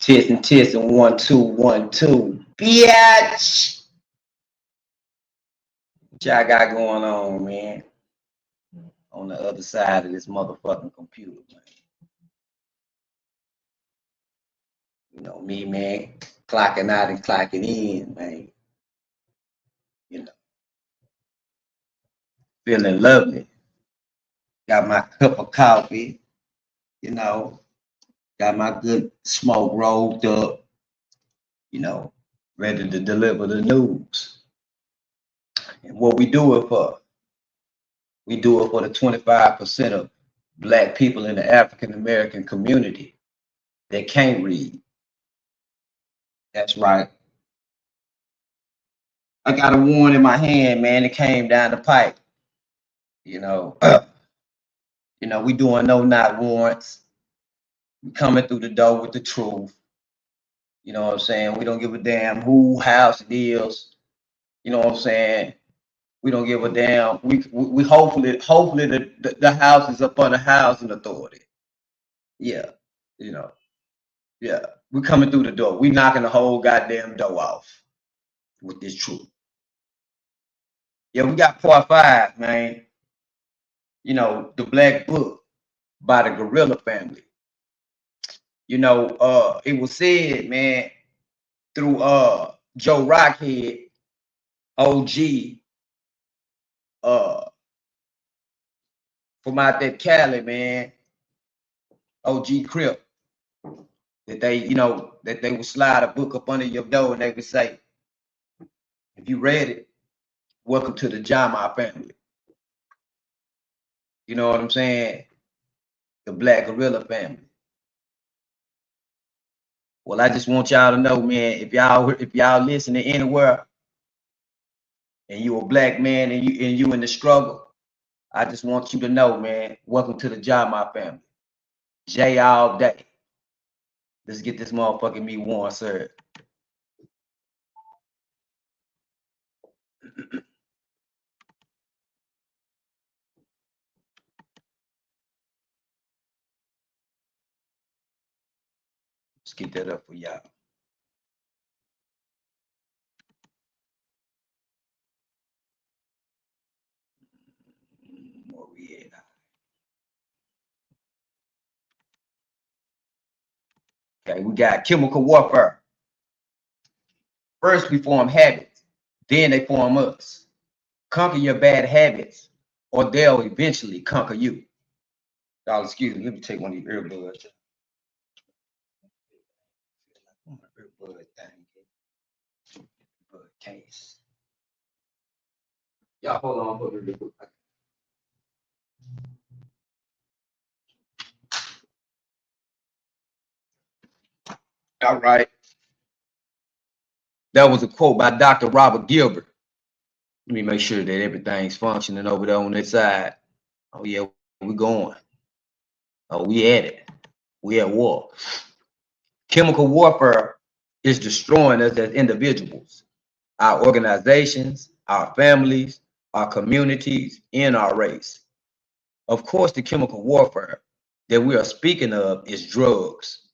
Testing 1 2 1 2. Bitch. What y'all got going on, man? On the other side of this motherfucking computer, man. You know me, man. Clocking out and clocking in, man. You know, feeling lovely. Got my cup of coffee, you know, got my good smoke rolled up, you know, ready to deliver the news. And what we do it for? We do it for the 25% of Black people in the African American community that can't read. That's right. I got a warrant in my hand, man. It came down the pipe. You know, we doing no not warrants. We coming through the door with the truth. You know what I'm saying? We don't give a damn who house it is. You know what I'm saying? We don't give a damn. We hopefully the house is up under housing authority. Yeah, you know. Yeah, we coming through the door. We knocking the whole goddamn door off with this truth. Yeah, we got part 5, man. You know, the Black Book by the Gorilla family. You know, it was said, man, through Joe Rockhead, OG, from out that Cali, man, OG Crip, that they would slide a book up under your door and they would say, if you read it, welcome to the Jama family. You know what I'm saying? The Black Gorilla family. Well, I just want y'all to know, man, if y'all listening anywhere and you a Black man and you in the struggle, I just want you to know, man, welcome to the Jama family. J all day. Let's get this motherfucking meat warm, sir. Let's get that up for y'all. Where we at? Okay, we got chemical warfare. First we form habits, then they form us. Conquer your bad habits, or they'll eventually conquer you. Y'all, excuse me, let me take one of these earbuds. Earbud thing. Earbud case. Y'all hold on for me. All right. That was a quote by Dr. Robert Gilbert. Let me make sure that everything's functioning over there on that side. Oh yeah, we going. Oh, we at it. We at war. Chemical warfare is destroying us as individuals, our organizations, our families, our communities, and our race. Of course, the chemical warfare that we are speaking of is drugs.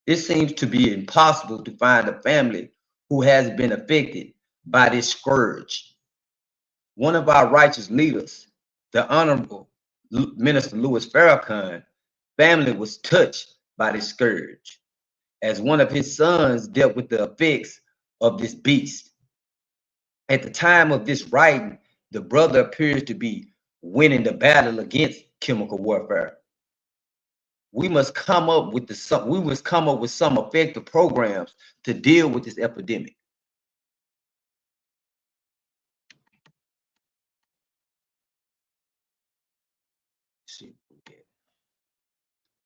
It seems to be impossible to find a family who has been affected by this scourge. One of our righteous leaders, the Honorable Minister Louis Farrakhan, family was touched by this scourge, as one of his sons dealt with the effects of this beast. At the time of this writing, the brother appears to be winning the battle against chemical warfare. We must come up with some effective programs to deal with this epidemic.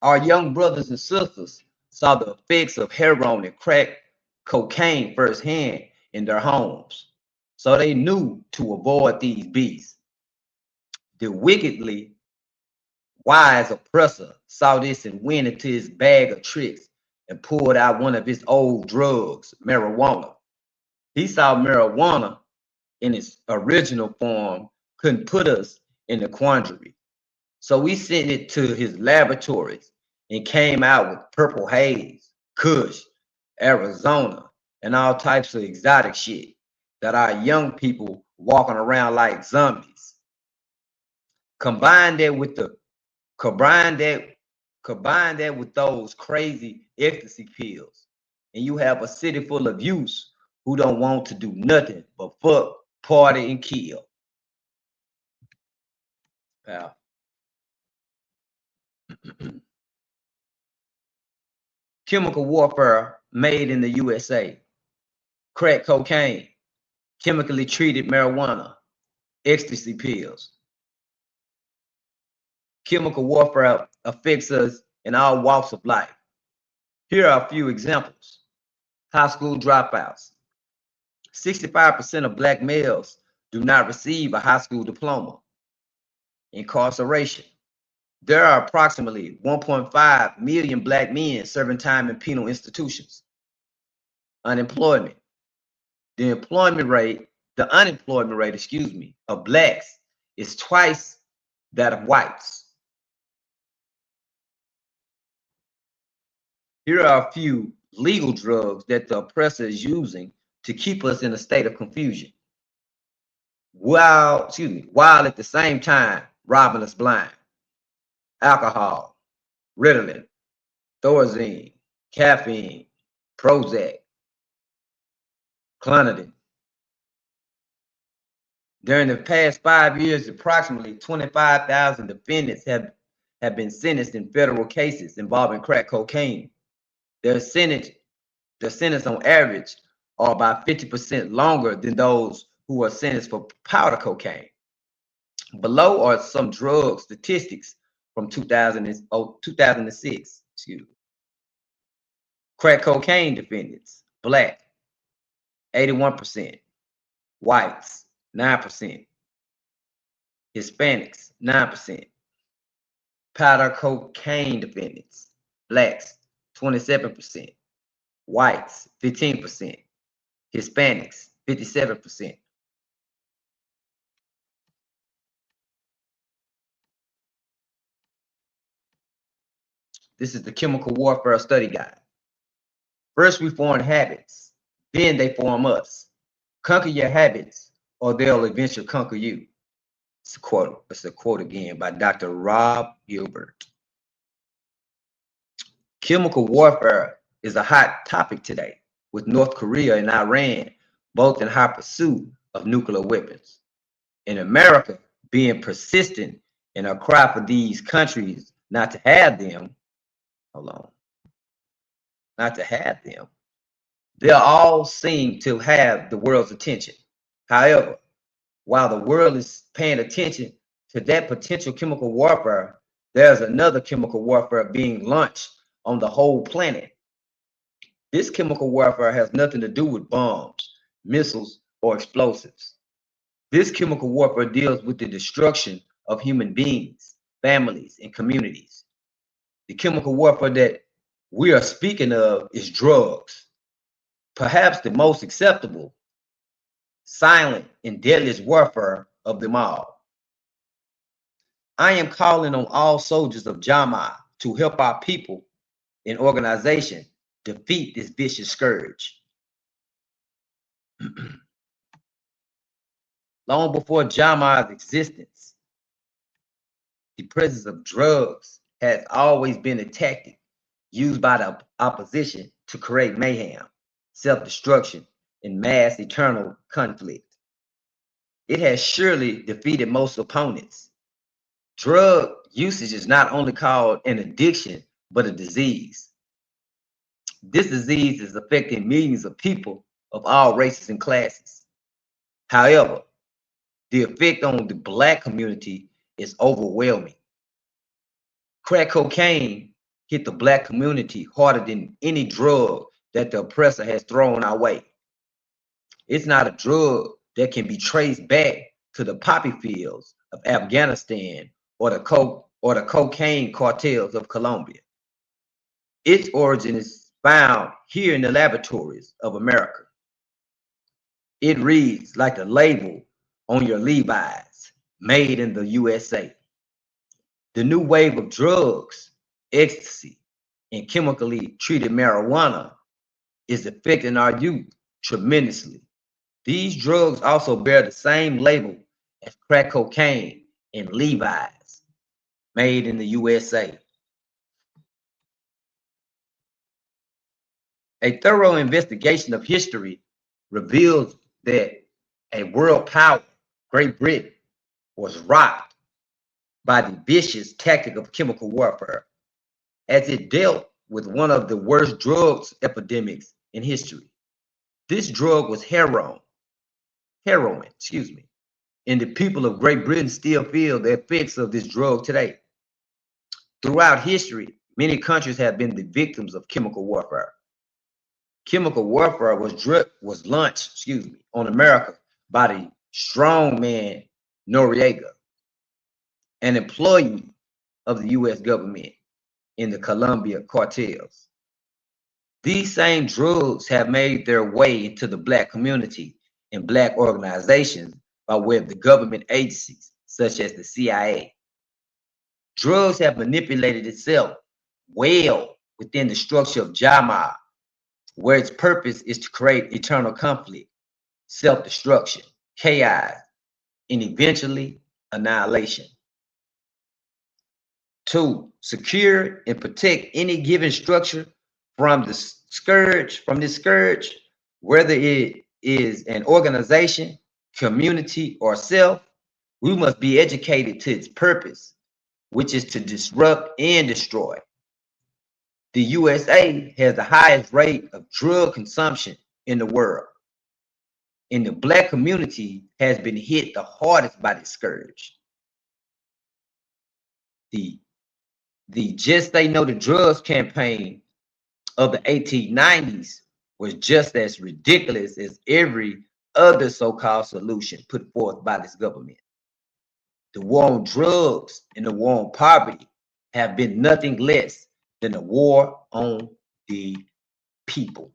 Our young brothers and sisters saw the effects of heroin and crack cocaine firsthand in their homes, so they knew to avoid these beasts. The wickedly wise oppressor saw this and went into his bag of tricks and pulled out one of his old drugs, marijuana. He saw marijuana in its original form couldn't put us in the quandary. So we sent it to his laboratories and came out with purple haze, kush, Arizona, and all types of exotic shit that our young people walking around like zombies. Combine that with the combine that combine that with those crazy ecstasy pills, and you have a city full of youths who don't want to do nothing but fuck, party, and kill. Pal. Chemical warfare made in the USA. Crack cocaine, chemically treated marijuana, ecstasy pills. Chemical warfare affects us in all walks of life. Here are a few examples. High school dropouts. 65% of Black males do not receive a high school diploma. Incarceration. There are approximately 1.5 million Black men serving time in penal institutions. Unemployment. The unemployment rate, of Blacks is twice that of whites. Here are a few legal drugs that the oppressor is using to keep us in a state of confusion, while at the same time robbing us blind. Alcohol, Ritalin, Thorazine, caffeine, Prozac, Clonidine. During the past 5 years, approximately 25,000 defendants have been sentenced in federal cases involving crack cocaine. Their sentence on average are about 50% longer than those who are sentenced for powder cocaine. Below are some drug statistics from 2006. Crack cocaine defendants: Black, 81%; whites, 9%; Hispanics, 9%. Powder cocaine defendants: Blacks, 27%; whites, 15%; Hispanics, 57%. This is the Chemical Warfare Study Guide. First, we form habits, then they form us. Conquer your habits, or they'll eventually conquer you. It's a quote again by Dr. Rob Gilbert. Chemical warfare is a hot topic today, with North Korea and Iran both in high pursuit of nuclear weapons. In America, being persistent in a cry for these countries not to have them, they all seem to have the world's attention. However, while the world is paying attention to that potential chemical warfare, there's another chemical warfare being launched on the whole planet. This chemical warfare has nothing to do with bombs, missiles, or explosives. This chemical warfare deals with the destruction of human beings, families, and communities. The chemical warfare that we are speaking of is drugs, perhaps the most acceptable, silent, and deadliest warfare of them all. I am calling on all soldiers of Jama to help our people and organization defeat this vicious scourge. Long before Jama's existence, the presence of drugs has always been a tactic used by the opposition to create mayhem, self-destruction, and mass eternal conflict. It has surely defeated most opponents. Drug usage is not only called an addiction, but a disease. This disease is affecting millions of people of all races and classes. However, the effect on the Black community is overwhelming. Crack cocaine hit the Black community harder than any drug that the oppressor has thrown our way. It's not a drug that can be traced back to the poppy fields of Afghanistan or the cocaine cartels of Colombia. Its origin is found here in the laboratories of America. It reads like the label on your Levi's, made in the USA. The new wave of drugs, ecstasy, and chemically treated marijuana is affecting our youth tremendously. These drugs also bear the same label as crack cocaine and Levi's, made in the USA. A thorough investigation of history reveals that a world power, Great Britain, was rocked by the vicious tactic of chemical warfare as it dealt with one of the worst drugs epidemics in history. This drug was heroin, and the people of Great Britain still feel the effects of this drug today. Throughout history, many countries have been the victims of chemical warfare. Chemical warfare was launched, on America by the strongman Noriega, an employee of the U.S. government in the Colombia cartels. These same drugs have made their way into the Black community and Black organizations by way of the government agencies, such as the CIA. Drugs have manipulated itself well within the structure of JAMA, where its purpose is to create eternal conflict, self-destruction, chaos, and eventually annihilation. 2, secure and protect any given structure from this scourge, whether it is an organization, community, or self. We must be educated to its purpose, which is to disrupt and destroy. The USA has the highest rate of drug consumption in the world, and the Black community has been hit the hardest by this scourge. The Just They Know the Drugs campaign of the 1890s was just as ridiculous as every other so-called solution put forth by this government. The war on drugs and the war on poverty have been nothing less than a war on the people.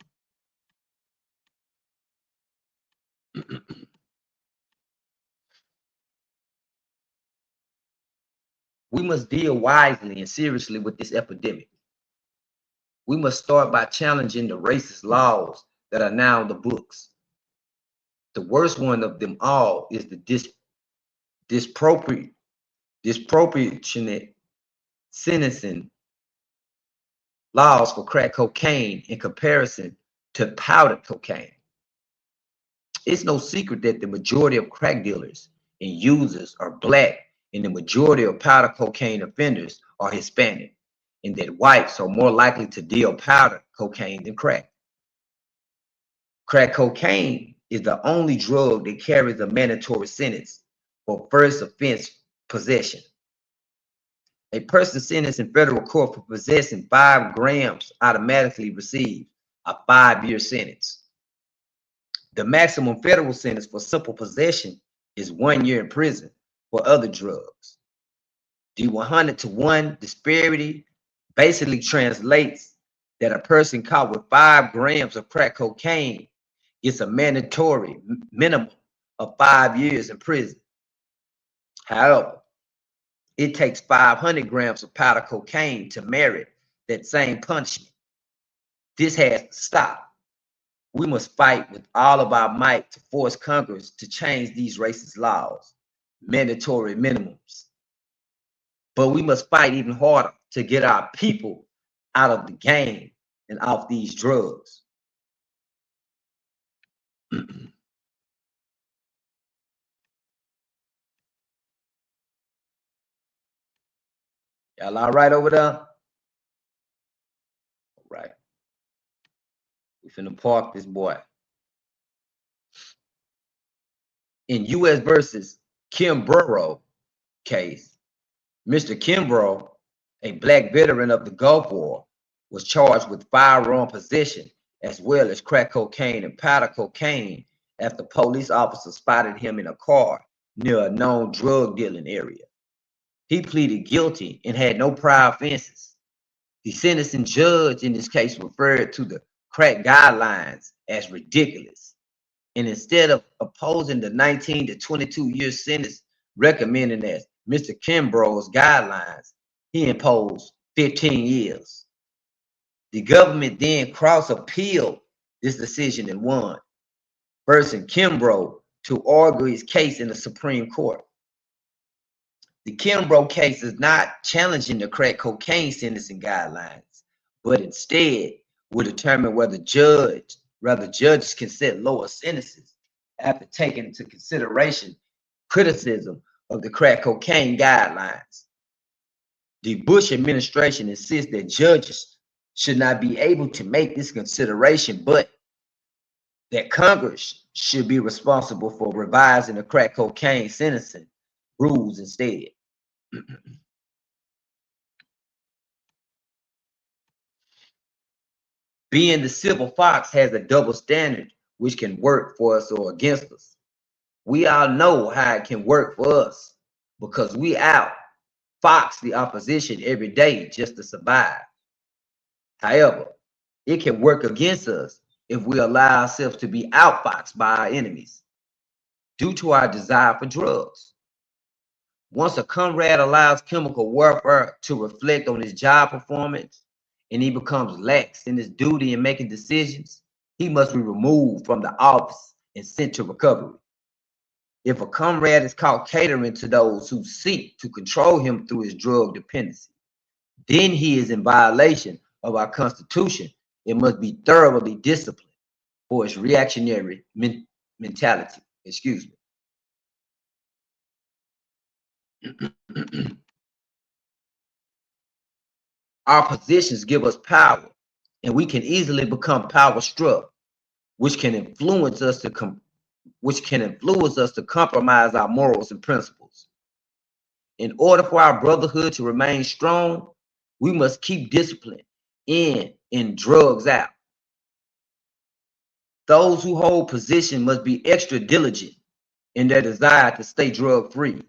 We must deal wisely and seriously with this epidemic. We must start by challenging the racist laws that are now in the books. The worst one of them all is the disproportionate sentencing laws for crack cocaine in comparison to powdered cocaine. It's no secret that the majority of crack dealers and users are Black, and the majority of powder cocaine offenders are Hispanic, and that whites are more likely to deal powder cocaine than crack. Crack cocaine is the only drug that carries a mandatory sentence for first offense possession. A person sentenced in federal court for possessing 5 grams automatically receives a 5-year sentence. The maximum federal sentence for simple possession is 1 year in prison for other drugs. The 100-to-1 disparity basically translates that a person caught with 5 grams of crack cocaine gets a mandatory minimum of 5 years in prison. However, it takes 500 grams of powder cocaine to merit that same punishment. This has to stop. We must fight with all of our might to force Congress to change these racist laws, mandatory minimums. But we must fight even harder to get our people out of the game and off these drugs. Y'all all right over there? All right. We finna park this boy. In U.S. versus Kimbrough case, Mr. Kimbrough, a Black veteran of the Gulf War, was charged with firearm possession as well as crack cocaine and powder cocaine after police officers spotted him in a car near a known drug dealing area. He pleaded guilty and had no prior offenses. The sentencing judge in this case referred to the crack guidelines as ridiculous, and instead of opposing the 19 to 22 year sentence recommended as Mr. Kimbrough's guidelines, he imposed 15 years. The government then cross-appealed this decision and won, forcing Kimbrough to argue his case in the Supreme Court. The Kimbrough case is not challenging the crack cocaine sentencing guidelines, but instead will determine whether judges can set lower sentences after taking into consideration criticism of the crack cocaine guidelines. The Bush administration insists that judges should not be able to make this consideration, but that Congress should be responsible for revising the crack cocaine sentencing rules instead. Being the civil fox has a double standard which can work for us or against us. We all know how it can work for us because we outfox the opposition every day just to survive. However, it can work against us if we allow ourselves to be outfoxed by our enemies due to our desire for drugs. Once a comrade allows chemical warfare to reflect on his job performance and he becomes lax in his duty in making decisions, he must be removed from the office and sent to recovery. If a comrade is caught catering to those who seek to control him through his drug dependency, then he is in violation of our Constitution and must be thoroughly disciplined for his reactionary mentality. Excuse me. Our positions give us power, and we can easily become power struck, which can influence us to compromise our morals and principles. In order for our brotherhood to remain strong, we must keep discipline in and drugs out. Those who hold position must be extra diligent in their desire to stay drug-free,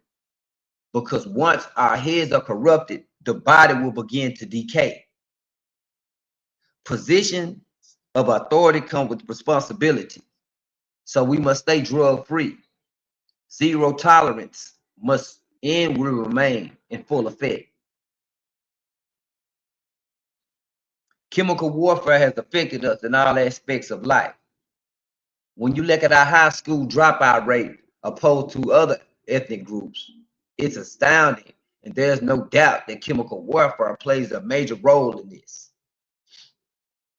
because once our heads are corrupted, the body will begin to decay. Positions of authority come with responsibility, so we must stay drug-free. Zero tolerance must and will remain in full effect. Chemical warfare has affected us in all aspects of life. When you look at our high school dropout rate opposed to other ethnic groups, it's astounding, and there's no doubt that chemical warfare plays a major role in this.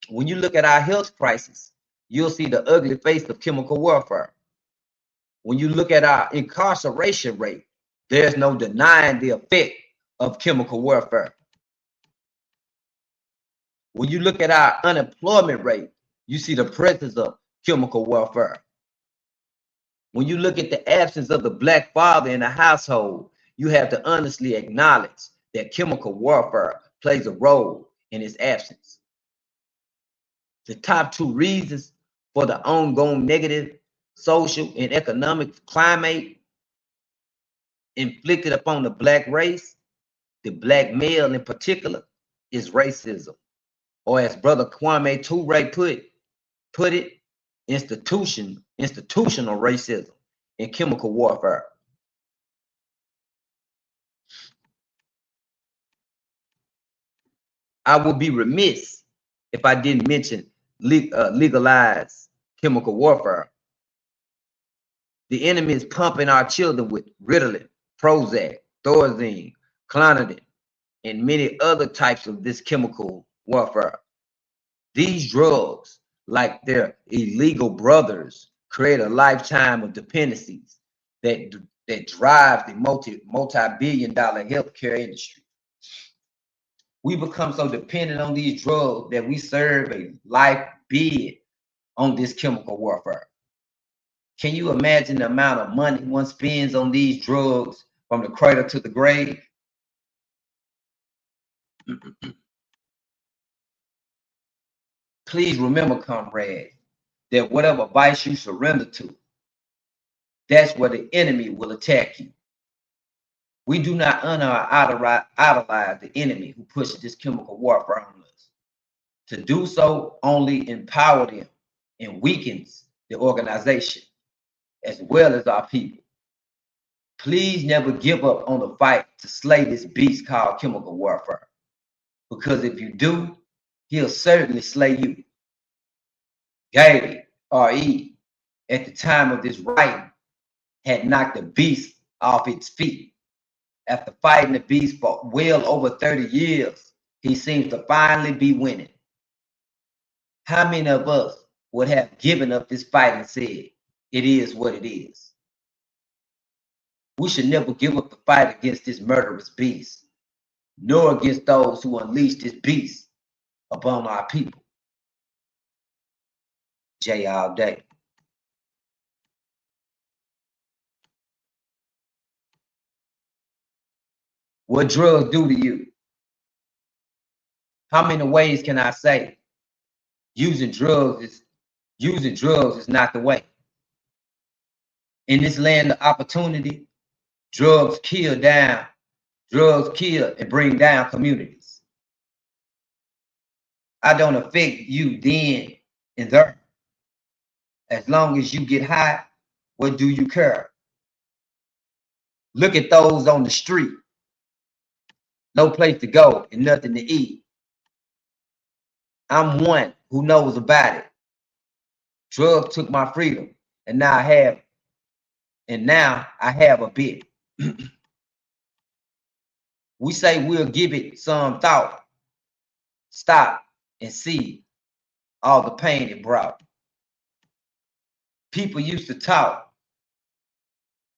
When you look at our health crisis, you'll see the ugly face of chemical warfare. When you look at our incarceration rate, there's no denying the effect of chemical warfare. When you look at our unemployment rate, you see the presence of chemical warfare. When you look at the absence of the Black father in the household, you have to honestly acknowledge that chemical warfare plays a role in its absence. The top two reasons for the ongoing negative social and economic climate inflicted upon the Black race, the Black male in particular, is racism, or as Brother Kwame Ture put it, institutional racism and chemical warfare. I would be remiss if I didn't mention legalized chemical warfare. The enemy is pumping our children with Ritalin, Prozac, Thorazine, Clonidine, and many other types of this chemical warfare. These drugs, like their illegal brothers, create a lifetime of dependencies that drive the multi-billion-dollar healthcare industry. We become so dependent on these drugs that we serve a life bid on this chemical warfare. Can you imagine the amount of money one spends on these drugs from the cradle to the grave? Please remember, comrade, that whatever vice you surrender to, that's where the enemy will attack you. We do not honor or idolize the enemy who pushes this chemical warfare on us. To do so only empowers them and weakens the organization as well as our people. Please never give up on the fight to slay this beast called chemical warfare, because if you do, he'll certainly slay you. Gary, R.E., at the time of this writing, had knocked the beast off its feet. After fighting the beast for well over 30 years, he seems to finally be winning. How many of us would have given up this fight and said, it is what it is? We should never give up the fight against this murderous beast, nor against those who unleash this beast upon our people. J all day. What drugs do to you? How many ways can I say using drugs is not the way? In this land of opportunity, drugs kill and bring down communities. I don't affect you then and there. As long as you get high, what do you care? Look at those on the street. No place to go and nothing to eat. I'm one who knows about it. Drugs took my freedom, and now I have a bit. We say we'll give it some thought. Stop and see all the pain it brought. People used to talk.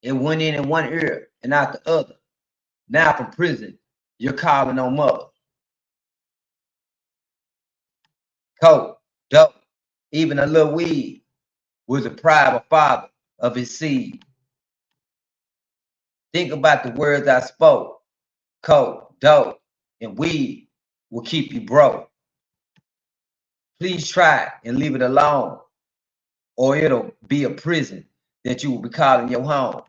It went in one ear and out the other. Now from prison, you're calling on mother. Coke, dope, even a little weed was a pride of father of his seed. Think about the words I spoke. Coke, dope, and weed will keep you broke. Please try and leave it alone, or it'll be a prison that you will be calling your home.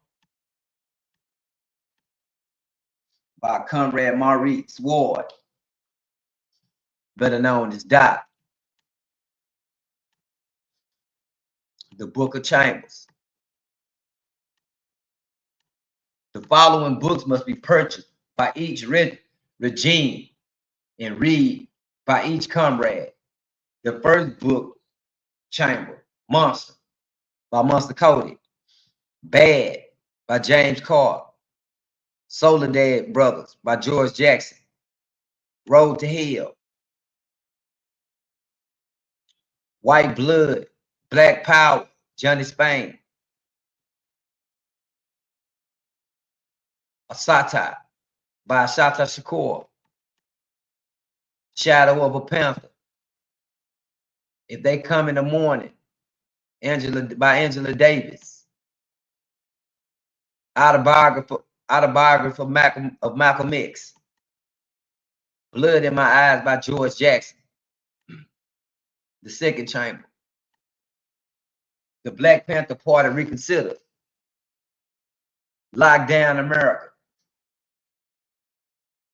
By Comrade Maurice Ward, better known as Doc. The Book of Chambers. The following books must be purchased by each regime and read by each comrade. The first book, Chamber, Monster, by Monster Cody. Bad, by James Carr. Soledad Brothers, by George Jackson. Road to Hell. White Blood, Black Power, Johnny Spain. Asata, by Asata Shakur. Shadow of a Panther. If They Come in the Morning, by Angela Davis. Autobiography of Malcolm X. Blood in My Eyes by George Jackson. The Second Chamber. The Black Panther Party Reconsidered. Lockdown America.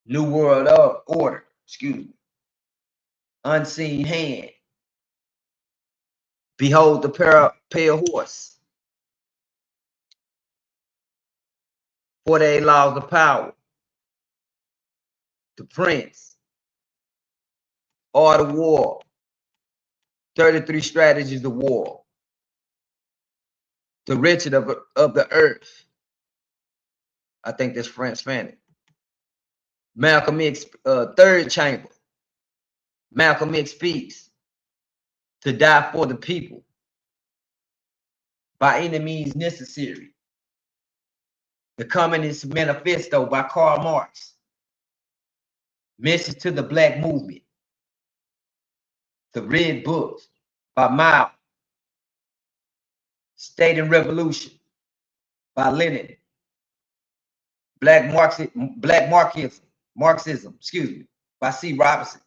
New World Order, Unseen Hand. Behold the Pale Horse. 48 Laws of Power. The Prince. Art of War. 33 Strategies of War. The Wretched of the Earth. I think that's Frantz Fanon. Malcolm X, Third Chamber. Malcolm X Speaks. To Die for the People. By Any Means Necessary. The Communist Manifesto by Karl Marx. Message to the Black Movement. The Red Books by Mao. State and Revolution by Lenin. Black Marxism, by C. Robinson.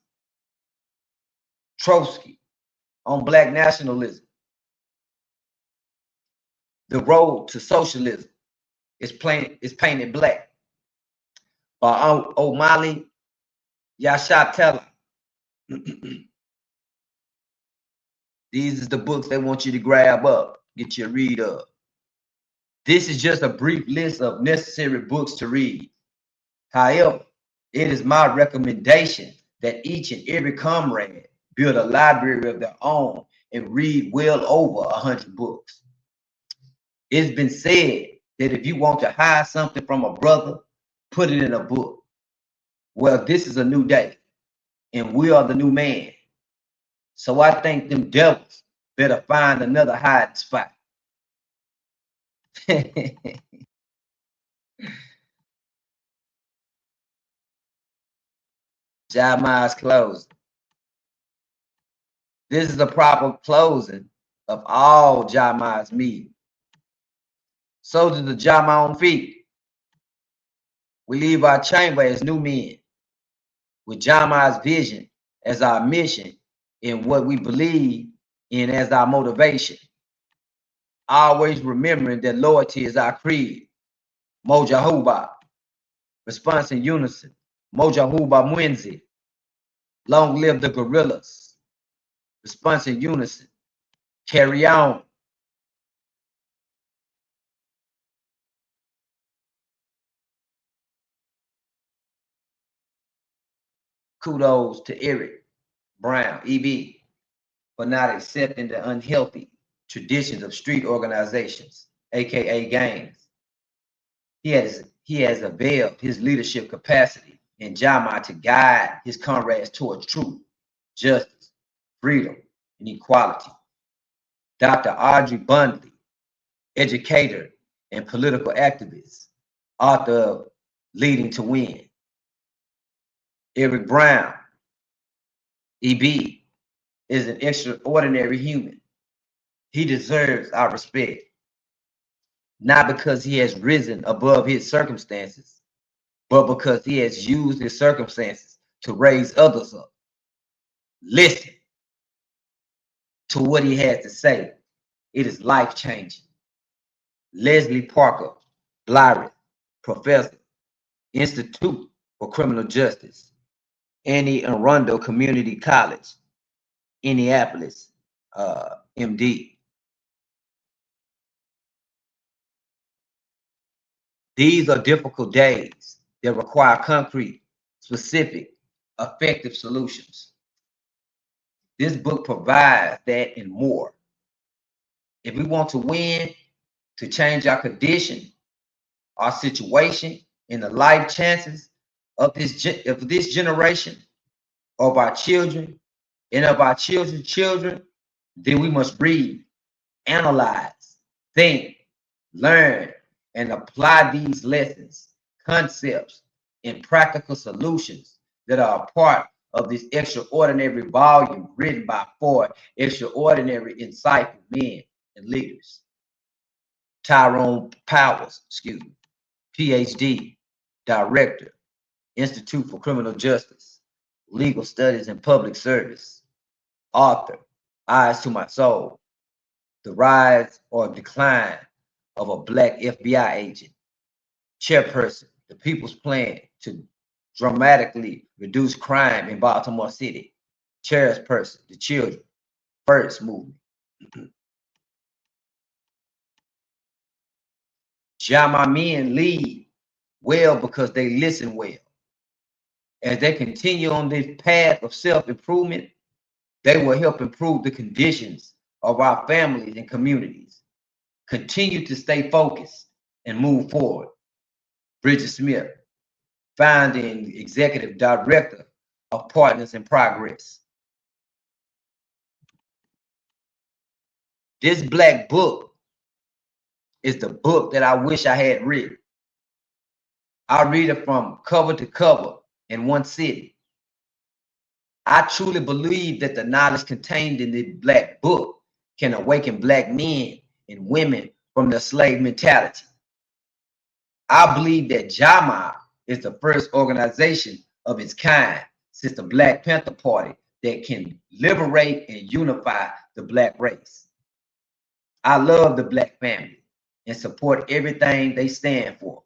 Trotsky on Black Nationalism. The Road to Socialism is Painted Black by Omali Yashatella. These are the books they want you to grab up, get you a read of. This is just a brief list of necessary books to read. However, it is my recommendation that each and every comrade build a library of their own and read well over 100 books. It's been said that if you want to hide something from a brother, put it in a book. Well, this is a new day, and we are the new man. So I think them devils better find another hiding spot. Jeremiah's closing. This is the proper closing of all Jeremiah's meetings. Soldiers of Jeremiah on feet. We leave our chamber as new men, with Jeremiah's vision as our mission and what we believe in as our motivation. Always remembering that loyalty is our creed. Mojahuba. Response in unison. Mojahuba Mwenzi. Long live the guerrillas. Response in unison. Carry on. Kudos to Eric Brown, EB, for not accepting the unhealthy traditions of street organizations, aka gangs. He has availed his leadership capacity in Jeremiah to guide his comrades towards truth, justice, freedom, and equality. Dr. Audrey Bundley, educator and political activist, author of Leading to Win. Eric Brown, EB, is an extraordinary human. He deserves our respect, not because he has risen above his circumstances, but because he has used his circumstances to raise others up. Listen to what he has to say. It is life-changing. Leslie Parker, Blyrith, Professor, Institute for Criminal Justice, Annie Arundel Community College, Indianapolis, MD. These are difficult days that require concrete, specific, effective solutions. This book provides that and more. If we want to win, to change our condition, our situation, and the life chances of this generation, of our children, and of our children's children, then we must read, analyze, think, learn, and apply these lessons, concepts, and practical solutions that are a part of this extraordinary volume written by 4 extraordinary, insightful men and leaders. Tyrone Powers, PhD, Director, Institute for Criminal Justice, Legal Studies and Public Service, author, Eyes to My Soul, The Rise or Decline of a Black FBI Agent, chairperson, The People's Plan to Dramatically Reduce Crime in Baltimore City, chairperson, The Children First Movement. Jeremiah men lead well because they listen well. As they continue on this path of self-improvement, they will help improve the conditions of our families and communities. Continue to stay focused and move forward. Bridget Smith, founding executive director of Partners in Progress. This black book is the book that I wish I had written. I read it from cover to cover in one sitting. I truly believe that the knowledge contained in the black book can awaken black men and women from their slave mentality. I believe that Jeremiah is the first organization of its kind since the Black Panther Party that can liberate and unify the black race. I love the black family and support everything they stand for.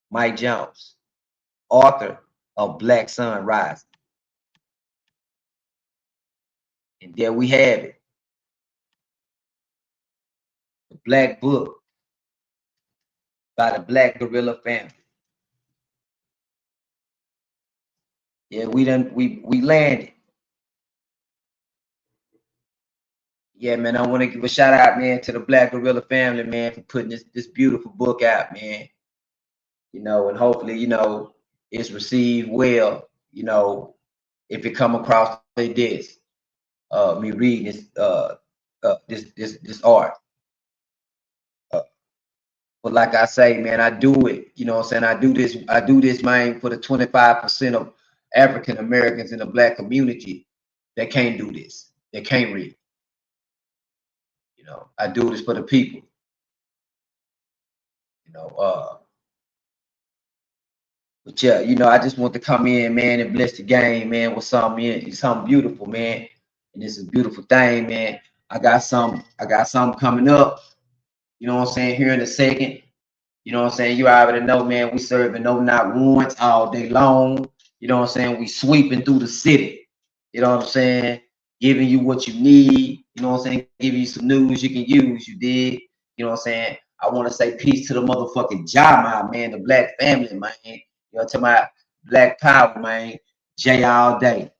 Mike Jones, author of Black Sun Rising. And there we have it. The Black Book by the Black Guerrilla family. Yeah, we landed. yeah, man, I want to give a shout out, man, to the Black Gorilla family, man, for putting this beautiful book out, man. You know, and hopefully, you know, it's received well. You know, if it come across their desk, me reading this art. Uh, but like I say, man, I do it. You know what I'm saying? I do this, man, for the 25% of African Americans in the Black community that can't do this. They can't read. You know, I do this for the people. You know, but yeah, you know, I just want to come in, man, and bless the game, man, with something beautiful, man. And this is a beautiful thing, man. I got some coming up. You know what I'm saying? Here in a second. You know what I'm saying? You already know, man, we serving no not warrants all day long. You know what I'm saying? We sweeping through the city. You know what I'm saying? Giving you what you need. You know what I'm saying? Giving you some news you can use. You did. You know what I'm saying? I want to say peace to the motherfucking Jama, man, the Black family, man. You know, to my Black power, man. J all day.